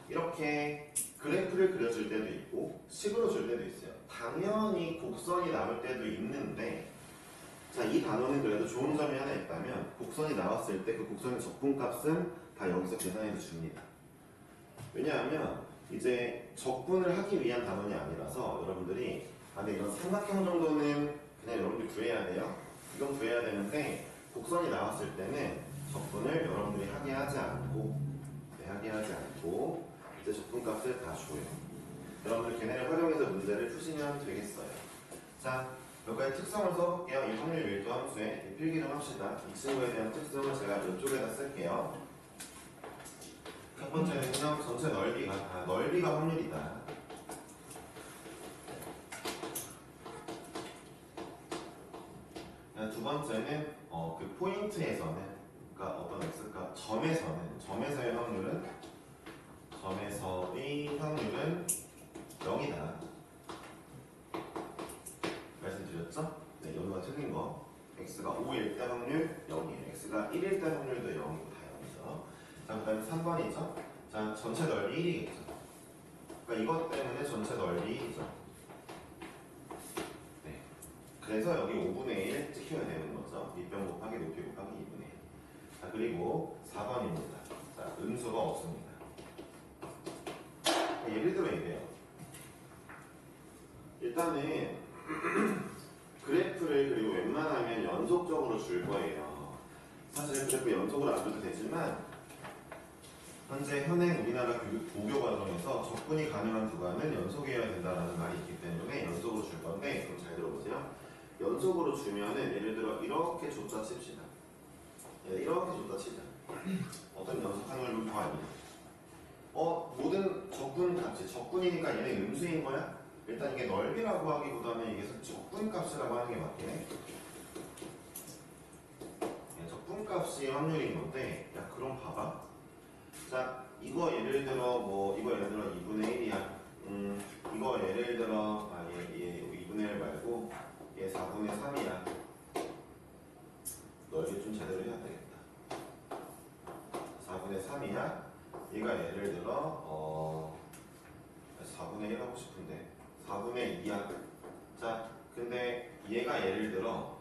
이렇게 그래프를 그려줄 때도 있고 식으로 줄 때도 있어요. 당연히 곡선이 나올 때도 있는데 자, 이 단어는 그래도 좋은 점이 하나 있다면 곡선이 나왔을 때 그 곡선의 적분값은 다 여기서 계산해서 줍니다. 왜냐하면 이제 적분을 하기 위한 단원이 아니라서 여러분들이 근데 이런 삼각형 정도는 그냥 여러분들이 구해야 돼요. 이건 구해야 되는데 곡선이 나왔을 때는 적분을 여러분들이 하게 하지 않고 이제 적분값을 다 줘요. 여러분들 걔네를 활용해서 문제를 푸시면 되겠어요. 자, 몇 가지 특성을 써볼게요. 이 확률 밀도 함수에 필기 좀 합시다. 이 친구에 대한 특성을 제가 이쪽에다 쓸게요. 첫 번째는요, 전체 넓이가 확률이다. 두 번째는 그 포인트에서는 그러니까 어떤 x값 점에서의 확률은 0이다. 말씀드렸죠? 네, 여기가 틀린 거. x가 5일 때 확률 0이에요. x가 1일 때 확률도 0이고 다 0이죠. 자, 그 다음에 3번이죠. 자, 전체 넓이 1이겠죠. 그러니까 이것 때문에 전체 넓이 1이죠. 네. 그래서 여기 5분의 1 찍혀야 되는 거죠. 밑변 곱하기 높이 곱하기 2분의 1. 자, 그리고 4번입니다. 자, 음수가 없습니다. 예를 들어 이래요. 일단은 그래프를 그리고 웬만하면 연속적으로 줄 거예요. 사실 그래프 연속으로 안 줘도 되지만 현재 현행 우리나라 교육 고교 과정에서 접근이 가능한 구간은 연속이어야 된다는 말이 있기 때문에 연속으로 줄 건데 그럼 잘 들어보세요. 연속으로 주면은 예를 들어 이렇게 줬다 칩시다. 이렇게 줬다 치자. 어떤 연속 확률 분포 아니에요. 모든 적분 값이 적분이니까 얘네 음수인 거야? 일단 이게 넓이라고 하기보다는 이게 적분값이라고 하는 게 맞긴 해. 적분값이 확률인 건데, 야 그럼 봐봐. 자, 이거 예를 들어 2분의 1이야. 이거 예를 들어 얘 2분의 1 말고 얘 4분의 3이야. 같은데 4분의 2야. 자, 근데 얘가 예를 들어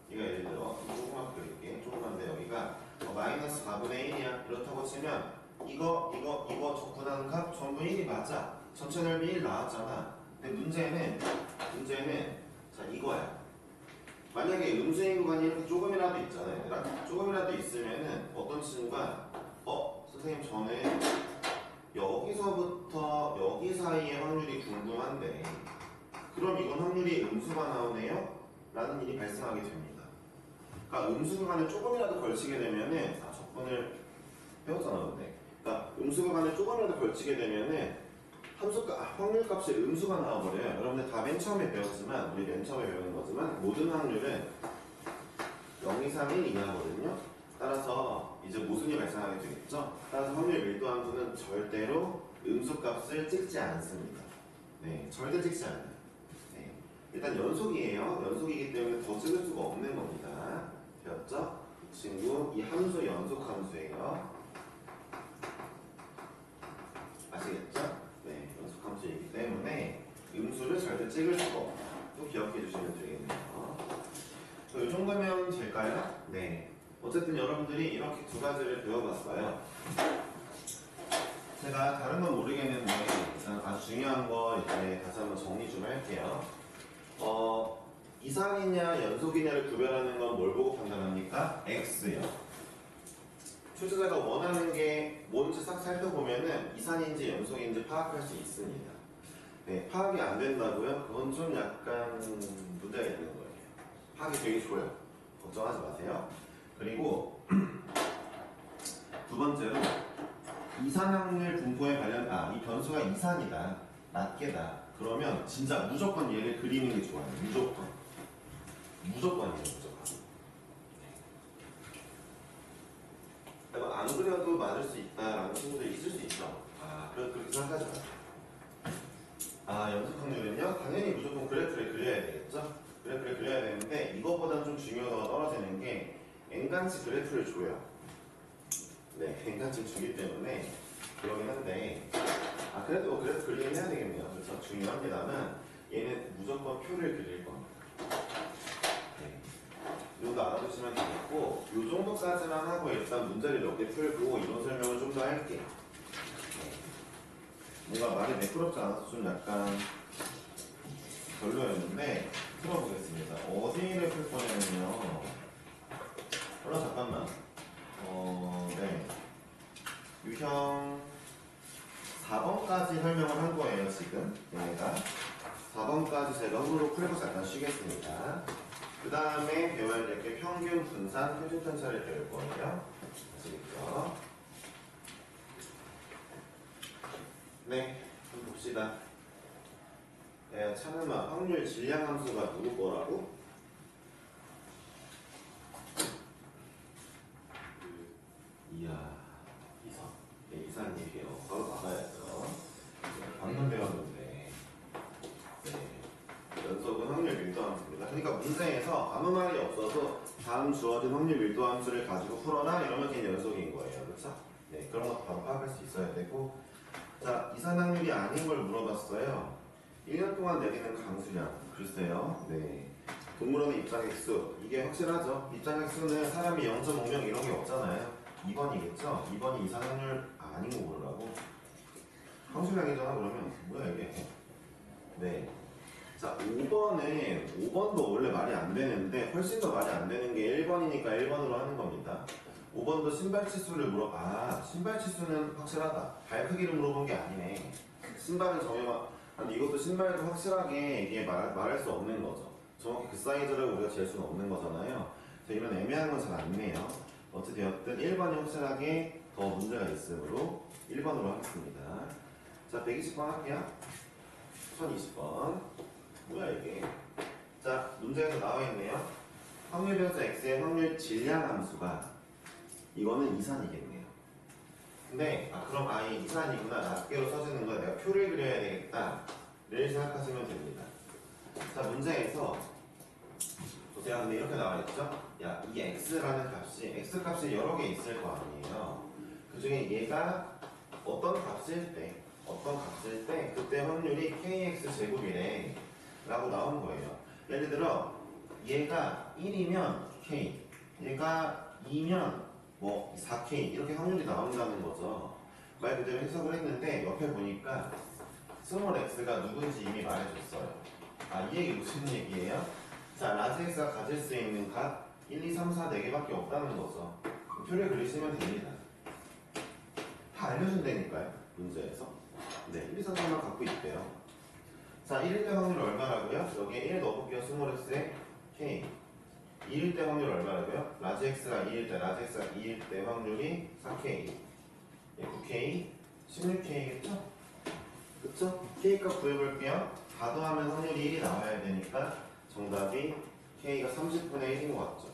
조금만 그릴게. 조금만데 여기가 마이너스 4분의 1이야. 이렇다고 치면 이거 적분하는 값 전부 1이 맞아. 전체 넓이 1 나왔잖아. 근데 문제는 자 이거야. 만약에 음수인 구간이 이렇게 조금이라도 있잖아요. 얘들아. 조금이라도 있으면은 어떤 친구가 선생님 저는 여기서부터 여기 사이의 확률이 궁금한데 그럼 이건 확률이 음수가 나오네요? 라는 일이 발생하게 됩니다. 그러니까 음수 구간에 조금이라도 걸치게 되면은 적분을 배웠잖아 근데 그러니까 음수 구간에 조금이라도 걸치게 되면은 확률값이 음수가 나와버려요. 여러분들 다 맨 처음에 배웠지만 우리 맨 처음에 배우는 거지만 모든 확률은 0 이상 1 이하거든요. 따라서 이제 모순이 발생하게 되겠죠. 따라서 확률 밀도 함수는 절대로 음수값을 찍지 않습니다. 네, 절대 찍지 않아요. 네. 일단 연속이에요. 연속이기 때문에 더 찍을 수가 없는 겁니다. 배웠죠? 이 친구 이 함수 연속 함수예요. 아시겠죠? 네, 연속 함수이기 때문에 음수를 절대 찍을 수가 없다. 또 기억해 주시면 되겠네요. 이 정도면 될까요? 네. 어쨌든 여러분들이 이렇게 두 가지를 배워봤어요. 제가 다른 건 모르겠는데 일단 아주 중요한 거 이제 다시 한번 정리 좀 할게요. 이산이냐 연속이냐를 구별하는 건 뭘 보고 판단합니까? X요. 출제자가 원하는 게 뭔지 싹 살펴보면은 이산인지 연속인지 파악할 수 있습니다. 네, 파악이 안 된다고요? 그건 좀 약간 문제가 있는 거예요. 파악이 되게 좋아요. 걱정하지 마세요. 그리고 두 번째로 이산확률 분포에 관련 이 변수가 이산이다, 낱개다. 그러면 진짜 무조건 얘를 그리는 게 좋아요. 무조건이에요, 무조건. 안 그려도 맞을 수 있다라는 친구들이 있을 수 있죠. 그렇게 생각하지 마세요. 연속 확률은요, 당연히 무조건 그래프를 그려야 되겠죠? 그래프를 그려야 되는데 이거보다는 좀 중요도가 떨어지는 게 N간치 그래프를 줘요. 네, N간치 주기 때문에 그러긴 한데 그래도 그래프 그리긴 해야 되겠네요. 그렇죠? 중요합니다만 얘는 무조건 표를 그릴 겁니다. 네. 이 정도 알아두시면 되겠고 이 정도까지만 하고 일단 문제를 몇 개 풀고 이론 설명을 좀 더 할게요. 네. 뭔가 말이 매끄럽지 않아서 좀 약간 별로였는데 풀어보겠습니다. 어디를 풀 거냐면요. 잠깐만. 네. 유형 4번까지 설명을 한 거예요, 지금. 얘가. 4번까지 제가 홈으로 풀고 잠깐 쉬겠습니다. 그 다음에 배워야 될 게 평균, 분산, 표준 편차를 배울 거예요. 아시겠죠? 네, 좀 봅시다. 차는마 확률 질량 함수가 누구 거라고? 이야, 이사님이요. 바로 나가야죠. 방금 배웠는데. 네. 연속은 확률 밀도 함수입니다. 그러니까 문제에서 아무 말이 없어도 다음 주어진 확률 밀도 함수를 가지고 풀어라 이러면 그냥 연속인 거예요. 그렇죠? 네, 그런 것도 바로 파악할 수 있어야 되고. 자, 이산 확률이 아닌 걸 물어봤어요. 1년 동안 내리는 강수량. 글쎄요. 네. 동물원의 입장 횟수. 이게 확실하죠. 입장 횟수는 사람이 0.5명 이런 게 없잖아요. 2번이겠죠? 2번이 이산 확률 아닌 거 모르라고. 강수량이잖아 그러면. 뭐야 이게. 네. 자, 5번도 원래 말이 안 되는데 훨씬 더 말이 안 되는 게 1번이니까 1번으로 하는 겁니다. 5번도 신발 치수를 신발 치수는 확실하다. 발 크기를 물어본 게 아니네. 신발은 근데 이것도 신발도 확실하게 이게 말할 수 없는 거죠. 정확히 그 사이즈를 우리가 잴 수는 없는 거잖아요. 그래서 이런 애매한 건 잘 안 내요. 어찌되었든 1번이 확실하게 더 문제가 있으므로 1번으로 하겠습니다. 자, 120번 할게요. 1020번. 뭐야 이게? 자, 문제에서 나와 있네요. 확률 변수 x의 확률 질량 함수가 이거는 이산이겠네요. 근데 그럼 이 이산이구나. 낱개로 써주는 거야. 내가 표를 그려야 되겠다. 를 생각하시면 됩니다. 자, 문제에서 보세요. 근데 이렇게 나와 있죠? 야, 이 x라는 값이 x 값이 여러 개 있을 거 아니에요. 그 중에 얘가 어떤 값일 때 어떤 값일 때 그때 확률이 kx 제곱이래 라고 나온 거예요. 예를 들어 얘가 1이면 k, 얘가 2면 뭐 4k 이렇게 확률이 나온다는 거죠. 말 그대로 해석을 했는데 옆에 보니까 스몰 x가 누군지 이미 말해줬어요. 이 얘기 무슨 얘기예요? 자, 라지 x가 가질 수 있는 값 1, 2, 3, 4, 4개밖에 없다는 거죠. 표를 그리시면 됩니다. 다 알려준다니까요, 문제에서. 네, 1, 2, 3, 4만 갖고 있대요. 자, 1일 때 확률 얼마라고요? 여기에 1 넣어볼게요, 스몰 x에 k. 2일 때 확률 얼마라고요? 라지 x가 2일 때, 라지 x가 2일 때 확률이 4k. 9k, 16k겠죠? 그쵸? k 값 구해볼게요. 다 더하면 확률이 1이 나와야 되니까 정답이 k가 30분의 1인 것 같죠?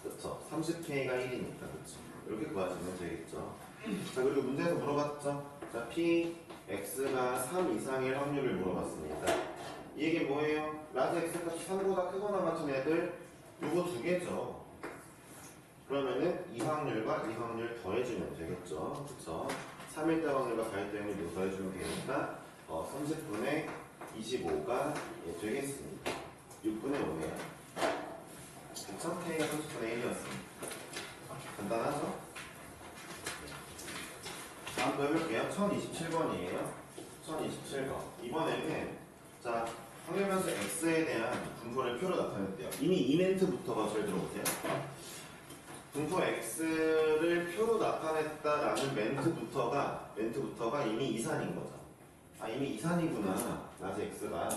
그쵸? 30k가 1이니까 그쵸? 이렇게 구하시면 되겠죠? 자, 그리고 문제에서 물어봤죠? 자, p, x가 3 이상일 확률을 물어봤습니다. 이 얘기 뭐예요? 라지 x 값이 3보다 크거나 같은 애들 요거 두 개죠. 그러면은 이 확률과 이 확률 더해주면 되겠죠. 그쵸? 3일 때 확률과 4일 때 확률 더해주면 되니까 30분의 25가 되겠습니다. 6분의 5네요. 그쵸? K가 30분의 1이었습니다. 간단하죠? 다음 거 해볼게요. 1027번이에요. 1027번. 이번에는 자, 확률변수 X에 대한 분포를 표로 나타냈대요. 이미 이 멘트부터가 잘 들어보세요. 분포 x를 표로 나타냈다라는 멘트부터가 이미 이산인 거죠. 이미 이산이구나. 라지 x가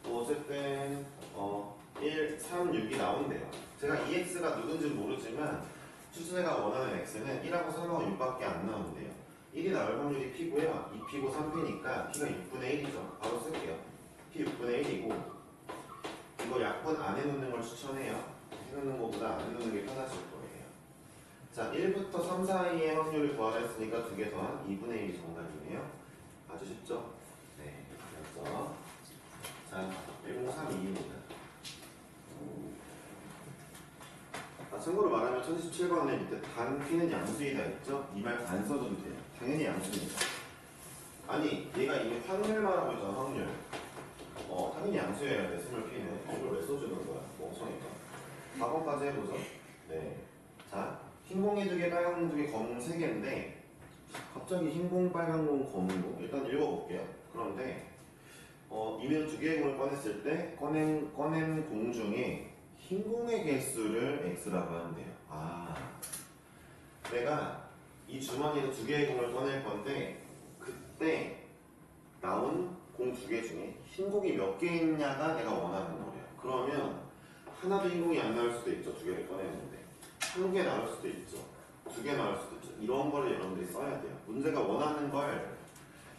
어쨌든 1, 3, 6이 나온대요. 제가 이 x가 누군지 모르지만 수제가 원하는 x는 1하고 3하고 6밖에 안 나오는데요. 1이 나올 확률이 p고요. 2p고 3p니까 p가 6분의 1이죠. 바로 쓸게요. p 6분의 1이고 이거 약분 안 해놓는 걸 추천해요. 해놓는 것보다 안 해놓는 게 편하실 거예요. 자, 1부터 3 사이의 확률을 구하라 했으니까 두 개 더한 2분의 1이 정답이네요. 아주 쉽죠? 네, 그래서 자, 1032입니다. 참고로 말하면 1017번에 밑에 단 p는 양수이다 했죠? 이 말 안 써줘도 돼요. 당연히 양수입니다. 아니, 얘가 이미 확률 말하고 있잖아, 확률. 당연히 양수여야 돼, 스몰 p는. 이걸 왜 써주는 거야? 멍청이가. 4번까지 해보죠. 네. 자, 흰공이 2개, 빨간 공 2개, 검은 공 3개인데 갑자기 흰공, 빨간 공, 검은 공 일단 읽어볼게요. 그런데 이면 2개의 공을 꺼냈을 때 꺼낸 공 중에 흰공의 개수를 x라고 하는데요. 내가 이 주머니에서 2개의 공을 꺼낼 건데 그때 나온 공 2개 중에 흰공이 몇 개 있냐가 내가 원하는 거예요. 그러면 하나도 흰공이 안 나올 수도 있죠. 2개를 꺼냈는데 1개 나올 수도 있죠. 2개 나올 수도 있죠. 이런 거를 여러분들이 써야 돼요. 문제가 원하는 걸,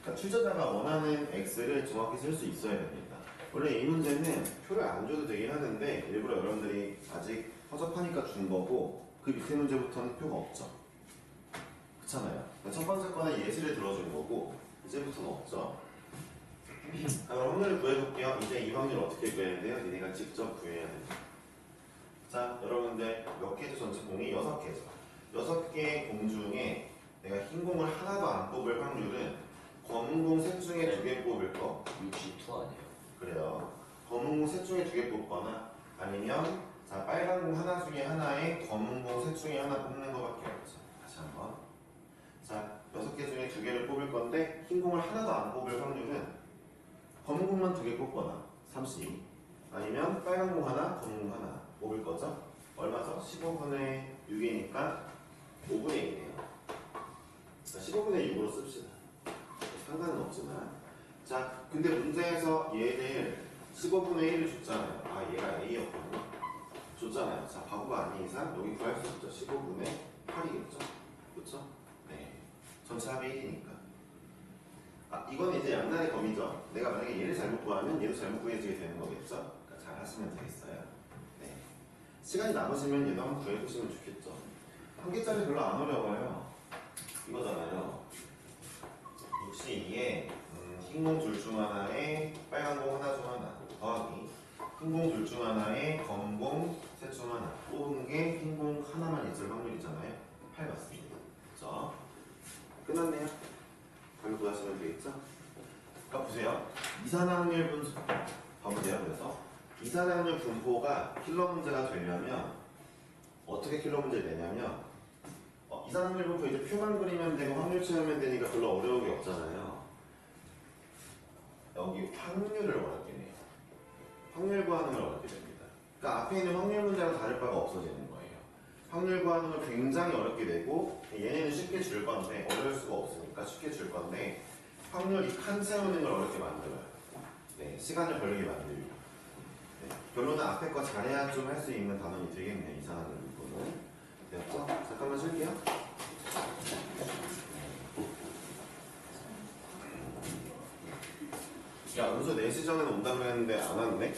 그러니까 출제자가 원하는 x를 정확히 쓸 수 있어야 됩니다. 원래 이 문제는 표를 안 줘도 되긴 하는데 일부러 여러분들이 아직 허접하니까 준 거고 그 밑에 문제부터는 표가 없죠. 그렇잖아요. 첫 번째 거는 예시를 들어준 거고 이제부터는 없죠. 그럼 확률을 구해볼게요. 이제 이 확률 어떻게 구해야 돼요? 니네가 직접 구해야 됩니다. 자, 여러분들 몇 개죠? 전체 공이 6개죠. 6개의 공 중에 내가 흰 공을 하나도 안 뽑을 확률은 검은 공 셋 중에 2개 뽑을 거. 62 아니에요? 그래요. 검은 공 셋 중에 2개 뽑거나 아니면 자, 빨간 공 하나 중에 하나에 검은 공 셋 중에 하나 뽑는 거밖에 없죠. 다시 한번. 자, 6개 중에 2개를 뽑을 건데 흰 공을 하나도 안 뽑을 확률은 검은 공만 2개 뽑거나 30 아니면 빨간 공 하나, 검은 공 하나 뽑을 거죠? 얼마죠? 15분의 6이니까 5분의 1이에요. 15분의 6으로 씁시다. 상관은 없지만. 자, 근데 문제에서 얘를 15분의 1을 줬잖아요. 얘가 A였거든요. 줬잖아요. 자, 바보가 아닌 이상 여기 구할 수 있죠. 15분의 8이겠죠. 그렇죠? 네. 전체 합이 1이니까. 이건 이제 양날의 검이죠. 내가 만약에 얘를 잘못 구하면 얘도 잘못 구해지게 되는 거겠죠. 그러니까 잘 하시면 되겠어요. 네. 시간이 남으시면 얘도 한번 구해보시면 좋겠죠. 한 개짜리 별로 안 어려워요. 이거잖아요. 62에 흰공 둘 중 하나에 빨간 공 하나 중 하나 더하기 흰공 둘 중 하나에 검은 공 셋 중 하나 뽑은 게 흰공 하나만 있을 확률이잖아요. 8 맞습니다. 그렇죠? 끝났네요. 강도 하시면 되겠죠? 그러니까 보세요. 이산화황율 분포 봐보세요. 그래서 이산화황율 분포가 킬러 문제가 되려면 어떻게 킬러 문제를 내냐면 이산화황율 분포 이제 표만 그리면 되고 확률 채우면 되니까 별로 어려운 게 없잖아요. 여기 확률을 어렵게 내요. 확률 구하는 걸 어렵게 됩니다. 그러니까 앞에 있는 확률 문제랑 다를 바가 없어지는 거예요. 확률 구하는 걸 굉장히 어렵게 되고 얘네는 쉽게 줄 건데 어려울 수가 없으니까 쉽게 줄 건데 확률 이 칸 채우는 걸 어렵게 만들어요. 네, 시간을 걸리게 만들고. 네, 결론은 앞에 거 잘해야 좀 할 수 있는 단원이 되겠네요. 이상한 부분은. 됐죠? 잠깐만 쉴게요. 야, 은수 4시 전에 온다고 했는데 안 왔네?